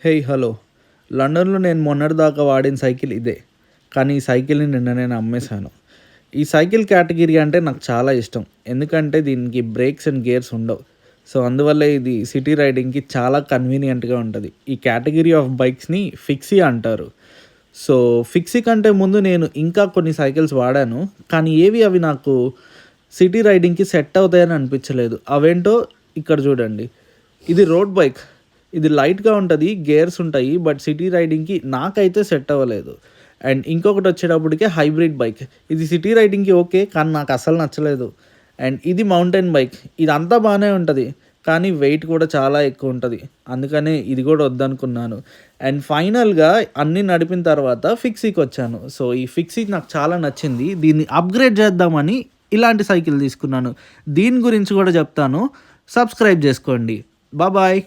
Hey hello! లండన్‌లో నేను మొన్నటిదాకా వాడిన సైకిల్ ఇదే. కానీ ఈ సైకిల్‌ని నిన్న నేను అమ్మేశాను. ఈ సైకిల్ కేటగిరీ అంటే నాకు చాలా ఇష్టం. ఎందుకంటే దీనికి బ్రేక్స్ అండ్ గేర్స్ ఉండవు. సో, అందువల్ల ఇది సిటీ రైడింగ్‌కి చాలా కన్వీనియంట్‌గా ఉంటది. ఈ కేటగిరీ ఆఫ్ బైక్స్‌ని ఫిక్సీ అంటారు. సో, ఫిక్సీ కంటే ముందు నేను ఇంకా కొన్ని సైకిల్స్ వాడాను. కానీ అవి నాకు సిటీ రైడింగ్‌కి సెట్ అవుతాయని అనిపించలేదు. అవేంటో ఇక్కడ చూడండి. ఇది రోడ్ బైక్. ఇది లైట్‌గా ఉంటది. గేర్స్ ఉంటాయి. బట్ సిటీ రైడింగ్‌కి నాకైతే సెట్ అవ్వలేదు. అండ్ ఇంకొకటొచ్చేటప్పటికి హైబ్రిడ్ బైక్. ఇది సిటీ రైడింగ్‌కి ఓకే. కానీ నాకు అస్సలు నచ్చలేదు. అండ్ ఇది మౌంటైన్ బైక్. ఇదంతా బానే ఉంటది. కానీ వెయిట్ కూడా చాలా ఎక్కువుంటది. అందుకనే ఇది కూడా వద్దనుకున్నాను. అండ్ ఫైనల్‌గా అన్నీ నడిపిన తర్వాత ఫిక్సీకొచ్చాను. సో, ఈ ఫిక్సీ నాకు చాలా నచ్చింది. దీన్ని అప్‌గ్రేడ్ చేద్దామని ఇలాంటి సైకిల్ తీసుకున్నాను. దీని గురించి కూడా చెప్తాను. సబ్స్క్రైబ్ చేసుకోండి. బాయ్.